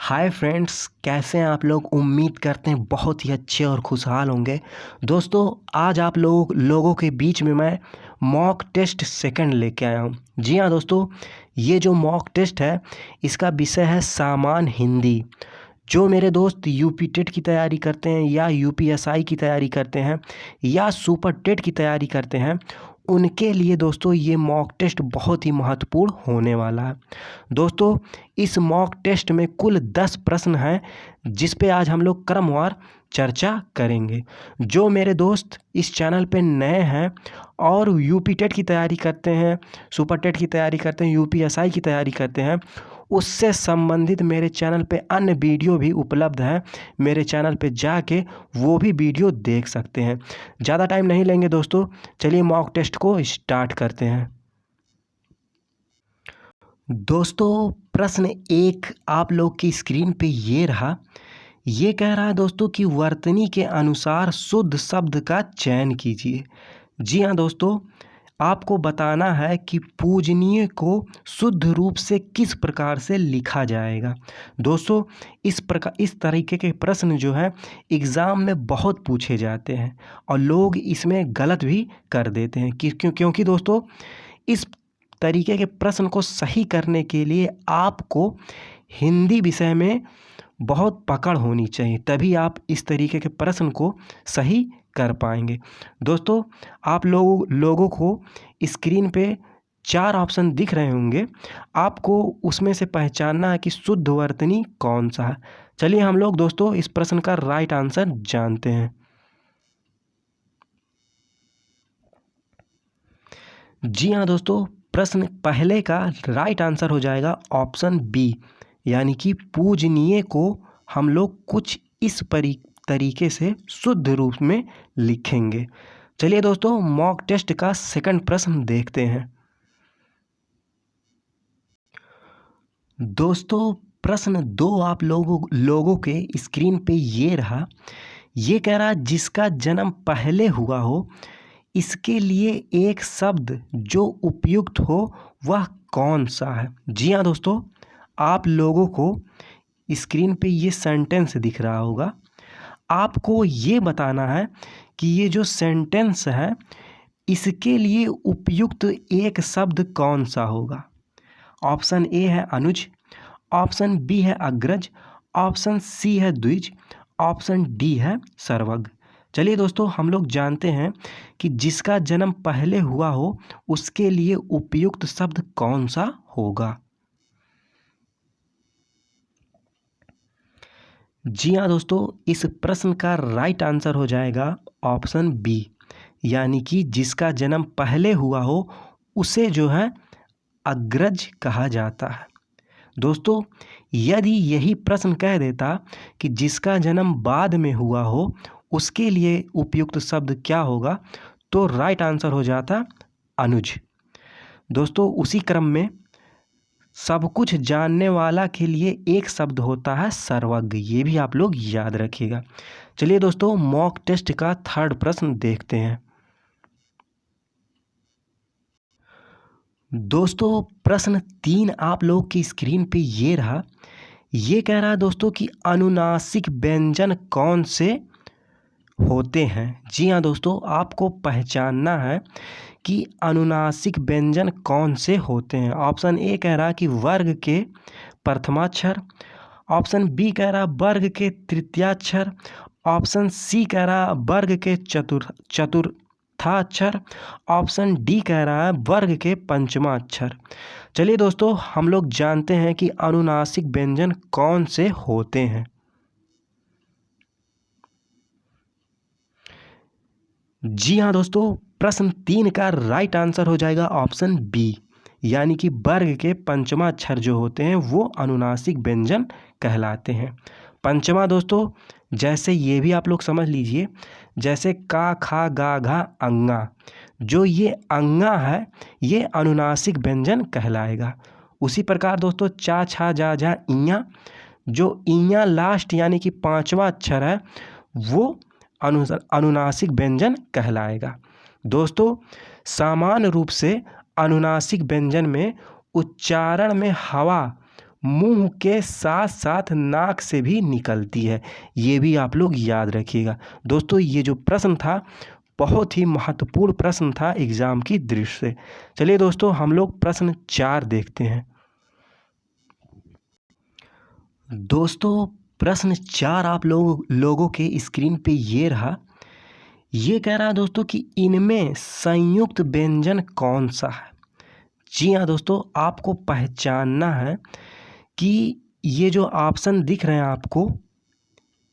Hi friends, कैसे हैं आप लोग। उम्मीद करते हैं बहुत ही अच्छे और खुशहाल होंगे। दोस्तों, आज आप लोगों के बीच में मैं मॉक टेस्ट सेकंड लेके आया हूँ। जी हाँ दोस्तों, ये जो मॉक टेस्ट है इसका विषय है सामान्य हिंदी। जो मेरे दोस्त यूपी टेट की तैयारी करते हैं या यूपीएसआई की तैयारी करते हैं या सुपर टेट की तैयारी करते हैं, उनके लिए दोस्तों ये मॉक टेस्ट बहुत ही महत्वपूर्ण होने वाला है। दोस्तों, इस मॉक टेस्ट में कुल 10 प्रश्न हैं जिस पे आज हम लोग क्रमवार चर्चा करेंगे। जो मेरे दोस्त इस चैनल पे नए हैं और यूपी टेट की तैयारी करते हैं, सुपर टेट की तैयारी करते हैं, यूपीएसआई की तैयारी करते हैं, उससे संबंधित मेरे चैनल पे अन्य वीडियो भी उपलब्ध है। मेरे चैनल पे जाके वो भी वीडियो देख सकते हैं। ज़्यादा टाइम नहीं लेंगे दोस्तों, चलिए मॉक टेस्ट को स्टार्ट करते हैं। दोस्तों, प्रश्न 1 आप लोग की स्क्रीन पे ये रहा। ये कह रहा है दोस्तों कि वर्तनी के अनुसार शुद्ध शब्द का चयन कीजिए। जी हाँ दोस्तों, आपको बताना है कि पूजनीय को शुद्ध रूप से किस प्रकार से लिखा जाएगा। दोस्तों, इस तरीके के प्रश्न जो है एग्ज़ाम में बहुत पूछे जाते हैं और लोग इसमें गलत भी कर देते हैं। क्योंकि दोस्तों, इस तरीके के प्रश्न को सही करने के लिए आपको हिंदी विषय में बहुत पकड़ होनी चाहिए, तभी आप इस तरीके के प्रश्न को सही कर पाएंगे। दोस्तों, आप लोगों को स्क्रीन पे 4 ऑप्शन दिख रहे होंगे। आपको उसमें से पहचानना है कि शुद्ध वर्तनी कौन सा है। चलिए हम लोग दोस्तों इस प्रश्न का राइट आंसर जानते हैं। जी हाँ दोस्तों, प्रश्न पहले का राइट आंसर हो जाएगा ऑप्शन बी, यानी कि पूजनीय को हम लोग कुछ इस तरीके से शुद्ध रूप में लिखेंगे। चलिए दोस्तों, मॉक टेस्ट का सेकंड प्रश्न देखते हैं। दोस्तों, प्रश्न 2 आप लोगों के स्क्रीन पे ये रहा। ये कह रहा जिसका जन्म पहले हुआ हो इसके लिए एक शब्द जो उपयुक्त हो वह कौन सा है। जी हाँ दोस्तों, आप लोगों को स्क्रीन पे ये सेंटेंस दिख रहा होगा। आपको ये बताना है कि ये जो सेंटेंस है इसके लिए उपयुक्त एक शब्द कौन सा होगा। ऑप्शन ए है अनुज, ऑप्शन बी है अग्रज, ऑप्शन सी है द्विज, ऑप्शन डी है सर्वग। चलिए दोस्तों, हम लोग जानते हैं कि जिसका जन्म पहले हुआ हो उसके लिए उपयुक्त शब्द कौन सा होगा। जी हाँ दोस्तों, इस प्रश्न का राइट आंसर हो जाएगा ऑप्शन बी, यानी कि जिसका जन्म पहले हुआ हो उसे जो है अग्रज कहा जाता है। दोस्तों, यदि यही प्रश्न कह देता कि जिसका जन्म बाद में हुआ हो उसके लिए उपयुक्त शब्द क्या होगा, तो राइट आंसर हो जाता अनुज। दोस्तों, उसी क्रम में सब कुछ जानने वाला के लिए एक शब्द होता है सर्वज्ञ, ये भी आप लोग याद रखिएगा। चलिए दोस्तों, मॉक टेस्ट का थर्ड प्रश्न देखते हैं। दोस्तों, प्रश्न 3 आप लोग की स्क्रीन पे ये रहा। ये कह रहा है दोस्तों कि अनुनासिक व्यंजन कौन से होते हैं। जी हाँ दोस्तों, आपको पहचानना है कि अनुनासिक व्यंजन कौन से होते हैं। ऑप्शन ए कह रहा कि वर्ग के प्रथमाक्षर, ऑप्शन बी कह रहा वर्ग के तृतीयाक्षर, ऑप्शन सी कह रहा वर्ग के चतुर्थाक्षर, ऑप्शन डी कह रहा है वर्ग के पंचमाक्षर। चलिए दोस्तों, हम लोग जानते हैं कि अनुनासिक व्यंजन कौन से होते हैं। जी हाँ दोस्तों, प्रश्न 3 का राइट आंसर हो जाएगा ऑप्शन बी, यानी कि वर्ग के पंचमा अक्षर जो होते हैं वो अनुनासिक व्यंजन कहलाते हैं। पंचमा दोस्तों, जैसे ये भी आप लोग समझ लीजिए, जैसे का खा गा घा अंगा, जो ये अंगा है ये अनुनासिक व्यंजन कहलाएगा। उसी प्रकार दोस्तों चा छा जा झा इया, जो इया लास्ट यानी कि 5वां अक्षर है वो अनुनासिक व्यंजन कहलाएगा। दोस्तों, सामान्य रूप से अनुनासिक व्यंजन में उच्चारण में हवा मुंह के साथ साथ नाक से भी निकलती है। ये भी आप लोग याद रखिएगा। दोस्तों ये जो प्रश्न था बहुत ही महत्वपूर्ण प्रश्न था एग्जाम की दृष्टि से। चलिए दोस्तों हम लोग प्रश्न 4 देखते हैं। दोस्तों प्रश्न 4 आप लोगों के स्क्रीन पे ये रहा। ये कह रहा है दोस्तों कि इनमें संयुक्त व्यंजन कौन सा है। जी हाँ दोस्तों, आपको पहचानना है कि ये जो ऑप्शन दिख रहे हैं आपको,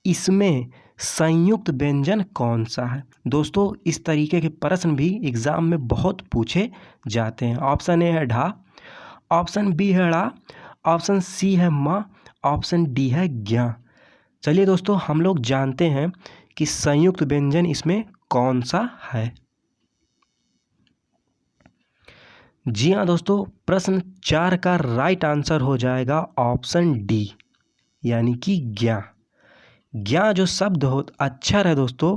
इसमें संयुक्त व्यंजन कौन सा है। दोस्तों इस तरीके के प्रश्न भी एग्जाम में बहुत पूछे जाते हैं। ऑप्शन ए है ढा, ऑप्शन बी है ड़ा, ऑप्शन सी है माँ, ऑप्शन डी है ज्ञा। चलिए दोस्तों हम लोग जानते हैं कि संयुक्त व्यंजन इसमें कौन सा है। जी हाँ दोस्तों, प्रश्न 4 का राइट आंसर हो जाएगा ऑप्शन डी, यानी कि ज्ञा। ज्ञा जो शब्द अक्षर है दोस्तों,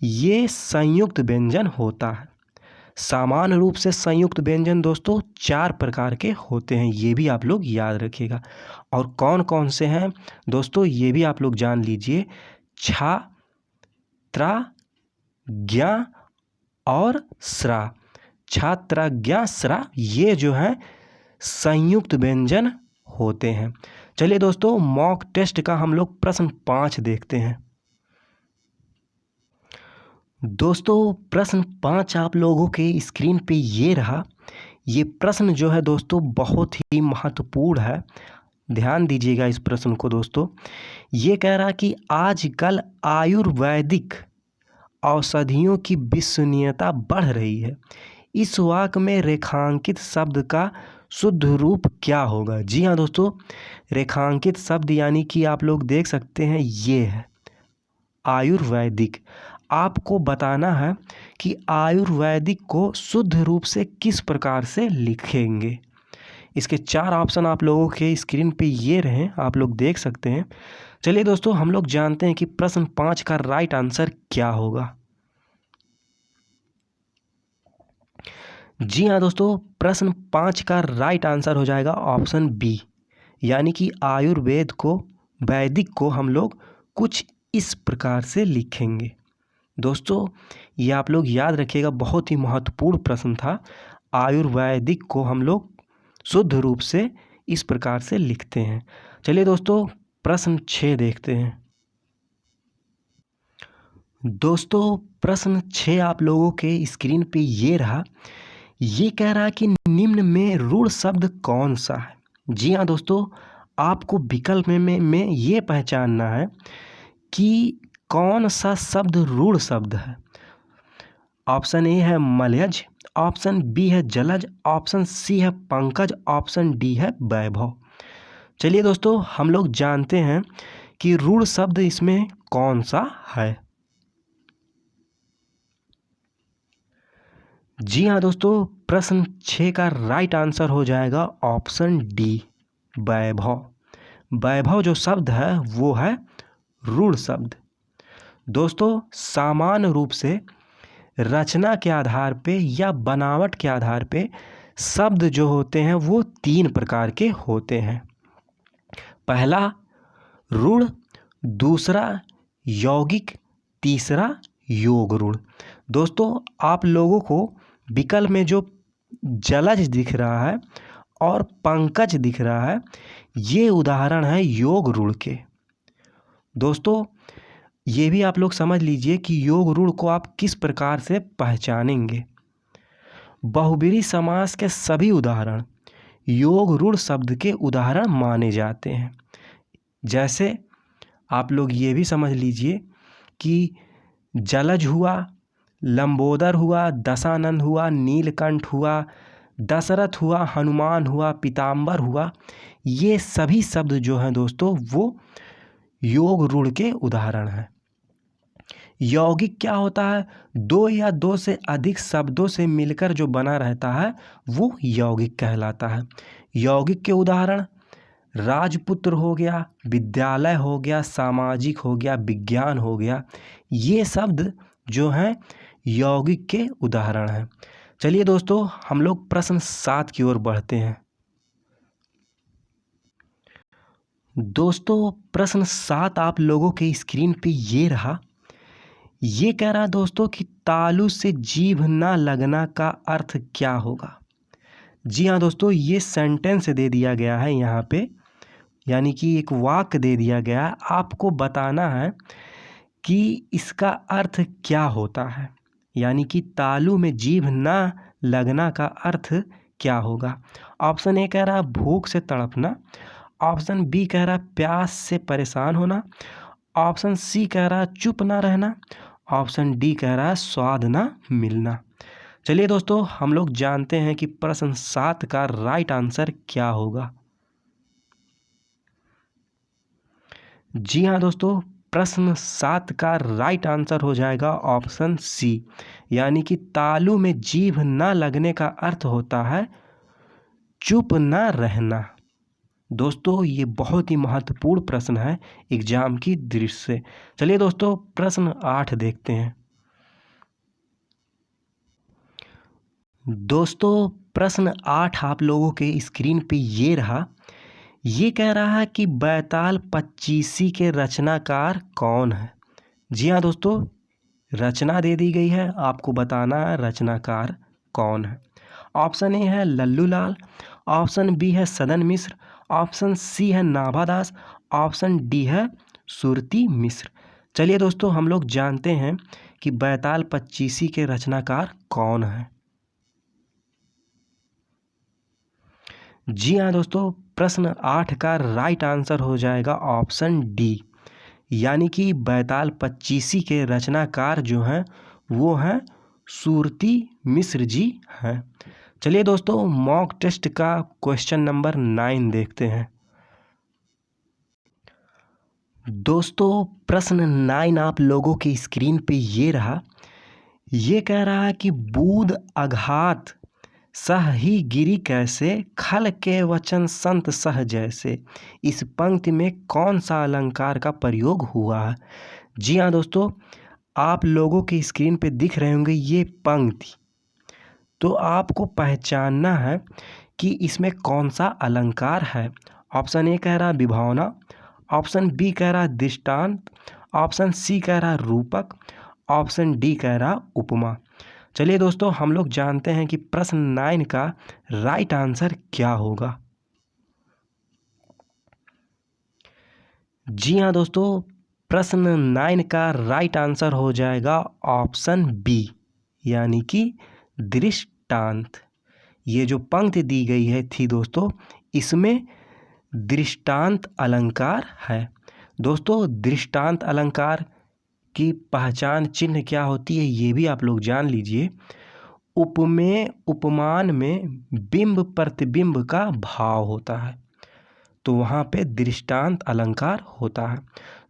ये संयुक्त व्यंजन होता है। सामान्य रूप से संयुक्त व्यंजन दोस्तों 4 प्रकार के होते हैं, ये भी आप लोग याद रखिएगा। और कौन कौन से हैं दोस्तों, ये भी आप लोग जान लीजिए। छा, त्रा, ज्ञा और स्रा। छात्रा, ज्ञा, स्रा, ये जो है संयुक्त व्यंजन होते हैं। चलिए दोस्तों मॉक टेस्ट का हम लोग प्रश्न 5 देखते हैं। दोस्तों प्रश्न 5 आप लोगों के स्क्रीन पे ये रहा। ये प्रश्न जो है दोस्तों बहुत ही महत्वपूर्ण है, ध्यान दीजिएगा इस प्रश्न को दोस्तों। ये कह रहा कि आजकल आयुर्वेदिक औषधियों की विश्वसनीयता बढ़ रही है। इस वाक्य में रेखांकित शब्द का शुद्ध रूप क्या होगा। जी हाँ दोस्तों, रेखांकित शब्द यानी कि आप लोग देख सकते हैं ये है आयुर्वेदिक। आपको बताना है कि आयुर्वेदिक को शुद्ध रूप से किस प्रकार से लिखेंगे। इसके 4 ऑप्शन आप लोगों के स्क्रीन पे ये रहे, आप लोग देख सकते हैं। चलिए दोस्तों हम लोग जानते हैं कि प्रश्न 5 का राइट आंसर क्या होगा। जी हाँ दोस्तों, प्रश्न 5 का राइट आंसर हो जाएगा ऑप्शन बी, यानी कि वैदिक को हम लोग कुछ इस प्रकार से लिखेंगे। दोस्तों ये आप लोग याद रखिएगा, बहुत ही महत्वपूर्ण प्रश्न था। आयुर्वेदिक को हम लोग शुद्ध रूप से इस प्रकार से लिखते हैं। चलिए दोस्तों प्रश्न 6 देखते हैं। दोस्तों प्रश्न 6 आप लोगों के स्क्रीन पे ये रहा। ये कह रहा है कि निम्न में रूढ़ शब्द कौन सा है। जी हाँ दोस्तों, आपको विकल्प में ये पहचानना है कि कौन सा शब्द रूढ़ शब्द है। ऑप्शन ए है मलयज, ऑप्शन बी है जलज, ऑप्शन सी है पंकज, ऑप्शन डी है वैभव। चलिए दोस्तों हम लोग जानते हैं कि रूढ़ शब्द इसमें कौन सा है। जी हाँ दोस्तों, प्रश्न 6 का राइट आंसर हो जाएगा ऑप्शन डी, वैभव। वैभव जो शब्द है वो है रूढ़ शब्द। दोस्तों सामान्य रूप से रचना के आधार पे या बनावट के आधार पे शब्द जो होते हैं वो 3 प्रकार के होते हैं। पहला रूढ़, दूसरा यौगिक, तीसरा योग रूढ़। दोस्तों आप लोगों को विकल्प में जो जलज दिख रहा है और पंकज दिख रहा है, ये उदाहरण है योग रूढ़ के। दोस्तों ये भी आप लोग समझ लीजिए कि योग रूढ़ को आप किस प्रकार से पहचानेंगे। बहुब्रीहि समास के सभी उदाहरण योग रूढ़ शब्द के उदाहरण माने जाते हैं। जैसे आप लोग ये भी समझ लीजिए कि जलज हुआ, लंबोदर हुआ, दशानंद हुआ, नीलकंठ हुआ, दशरथ हुआ, हनुमान हुआ, पीताम्बर हुआ, ये सभी शब्द जो हैं दोस्तों वो योग रूढ़ के उदाहरण हैं। यौगिक क्या होता है, 2 या 2 से अधिक शब्दों से मिलकर जो बना रहता है वो यौगिक कहलाता है। यौगिक के उदाहरण राजपुत्र हो गया, विद्यालय हो गया, सामाजिक हो गया, विज्ञान हो गया, ये शब्द जो हैं यौगिक के उदाहरण हैं। चलिए दोस्तों हम लोग प्रश्न 7 की ओर बढ़ते हैं। दोस्तों प्रश्न 7 आप लोगों के स्क्रीन पे ये रहा। ये कह रहा दोस्तों कि तालू से जीभ ना लगना का अर्थ क्या होगा। जी हाँ दोस्तों, ये सेंटेंस दे दिया गया है यहाँ पे, यानी कि एक वाक्य दे दिया गया है। आपको बताना है कि इसका अर्थ क्या होता है, यानी कि तालू में जीभ ना लगना का अर्थ क्या होगा। ऑप्शन ए कह रहा भूख से तड़पना, ऑप्शन बी कह रहा प्यास से परेशान होना, ऑप्शन सी कह रहा चुप ना रहना, ऑप्शन डी कह रहा स्वाद ना मिलना। चलिए दोस्तों, हम लोग जानते हैं कि प्रश्न 7 का राइट आंसर क्या होगा। जी हाँ दोस्तों, प्रश्न 7 का राइट आंसर हो जाएगा ऑप्शन सी, यानी कि तालू में जीभ ना लगने का अर्थ होता है चुप ना रहना। दोस्तों ये बहुत ही महत्वपूर्ण प्रश्न है एग्जाम की दृष्टि से। चलिए दोस्तों, प्रश्न 8 देखते हैं। दोस्तों प्रश्न 8 आप लोगों के स्क्रीन पे ये रहा। ये कह रहा है कि बैताल पच्चीसी के रचनाकार कौन है। जी हाँ दोस्तों, रचना दे दी गई है, आपको बताना है रचनाकार कौन है। ऑप्शन ए है लल्लू लाल, ऑप्शन बी है सदन मिश्र, ऑप्शन सी है नाभादास, ऑप्शन डी है सुरती मिश्र। चलिए दोस्तों, हम लोग जानते हैं कि बैताल पच्चीसी के रचनाकार कौन है। जी हाँ दोस्तों, प्रश्न 8 का राइट आंसर हो जाएगा ऑप्शन डी, यानी कि बैताल पच्चीसी के रचनाकार जो हैं वो हैं सुरती मिश्र जी हैं। चलिए दोस्तों, मॉक टेस्ट का क्वेश्चन नंबर 9 देखते हैं। दोस्तों प्रश्न 9 आप लोगों की स्क्रीन पे ये रहा। ये कह रहा है कि बूंद अघात सह ही गिरी कैसे, खल के वचन संत सह जैसे। इस पंक्ति में कौन सा अलंकार का प्रयोग हुआ है। जी हाँ दोस्तों, आप लोगों की स्क्रीन पे दिख रहे होंगे ये पंक्ति, तो आपको पहचानना है कि इसमें कौन सा अलंकार है। ऑप्शन ए कह रहा विभावना, ऑप्शन बी कह रहा दृष्टांत, ऑप्शन सी कह रहा रूपक, ऑप्शन डी कह रहा उपमा। चलिए दोस्तों, हम लोग जानते हैं कि प्रश्न 9 का राइट आंसर क्या होगा। जी हाँ दोस्तों, प्रश्न 9 का राइट आंसर हो जाएगा ऑप्शन बी, यानी कि दृष्टांत। ये जो पंक्ति दी गई है थी दोस्तों, इसमें दृष्टांत अलंकार है। दोस्तों दृष्टांत अलंकार की पहचान चिन्ह क्या होती है ये भी आप लोग जान लीजिए। उपमेय उपमान में बिंब प्रतिबिंब का भाव होता है, तो वहाँ पे दृष्टांत अलंकार होता है।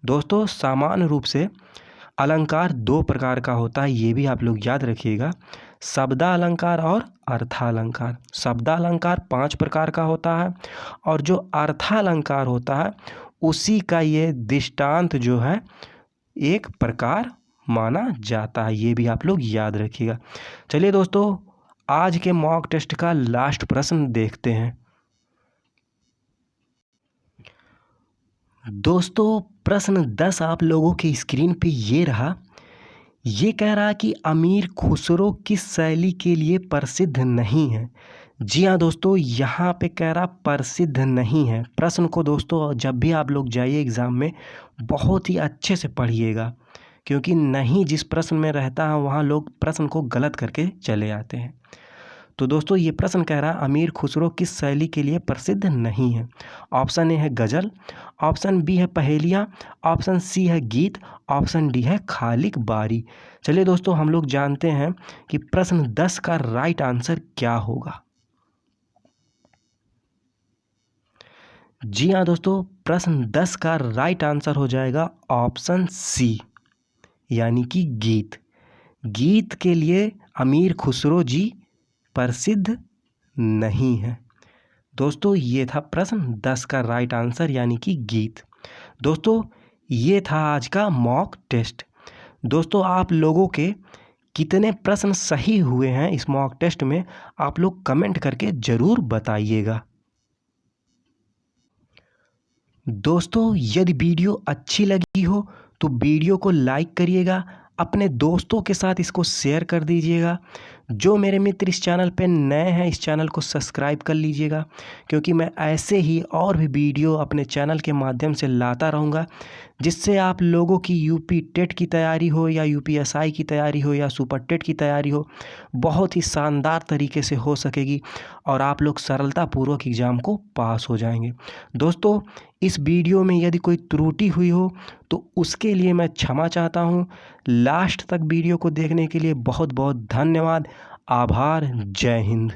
दोस्तों सामान्य रूप से अलंकार 2 प्रकार का होता है, ये भी आप लोग याद रखिएगा, शब्दालंकार और अर्थालंकार। शब्दालंकार 5 प्रकार का होता है, और जो अर्थालंकार होता है उसी का ये दृष्टांत जो है एक प्रकार माना जाता है, ये भी आप लोग याद रखिएगा। चलिए दोस्तों, आज के मॉक टेस्ट का लास्ट प्रश्न देखते हैं। दोस्तों प्रश्न 10 आप लोगों की स्क्रीन पे ये रहा। ये कह रहा कि अमीर खुसरो किस शैली के लिए प्रसिद्ध नहीं है। जी हाँ दोस्तों, यहाँ पे कह रहा प्रसिद्ध नहीं है। प्रश्न को दोस्तों जब भी आप लोग जाइए एग्ज़ाम में बहुत ही अच्छे से पढ़िएगा, क्योंकि नहीं जिस प्रश्न में रहता है वहाँ लोग प्रश्न को गलत करके चले आते हैं। तो दोस्तों ये प्रश्न कह रहा अमीर खुसरो किस शैली के लिए प्रसिद्ध नहीं है। ऑप्शन ए है गज़ल, ऑप्शन बी है पहेलियाँ, ऑप्शन सी है गीत, ऑप्शन डी है खालिक बारी। चलिए दोस्तों, हम लोग जानते हैं कि प्रश्न 10 का राइट आंसर क्या होगा। जी हाँ दोस्तों, प्रश्न 10 का राइट आंसर हो जाएगा ऑप्शन सी, यानी कि गीत। गीत के लिए अमीर खुसरो जी प्रसिद्ध नहीं है। दोस्तों ये था प्रश्न 10 का राइट आंसर, यानी कि गीत। दोस्तों ये था आज का मॉक टेस्ट। दोस्तों आप लोगों के कितने प्रश्न सही हुए हैं इस मॉक टेस्ट में, आप लोग कमेंट करके ज़रूर बताइएगा। दोस्तों यदि वीडियो अच्छी लगी हो तो वीडियो को लाइक करिएगा, अपने दोस्तों के साथ इसको शेयर कर दीजिएगा। जो मेरे मित्र इस चैनल पे नए हैं इस चैनल को सब्सक्राइब कर लीजिएगा, क्योंकि मैं ऐसे ही और भी वीडियो अपने चैनल के माध्यम से लाता रहूँगा, जिससे आप लोगों की यूपी टेट की तैयारी हो या यूपीएसआई की तैयारी हो या सुपर टेट की तैयारी हो, बहुत ही शानदार तरीके से हो सकेगी और आप लोग सरलतापूर्वक एग्ज़ाम को पास हो जाएंगे। दोस्तों इस वीडियो में यदि कोई त्रुटि हुई हो तो उसके लिए मैं क्षमा चाहता हूँ। लास्ट तक वीडियो को देखने के लिए बहुत बहुत धन्यवाद। आभार। जय हिंद।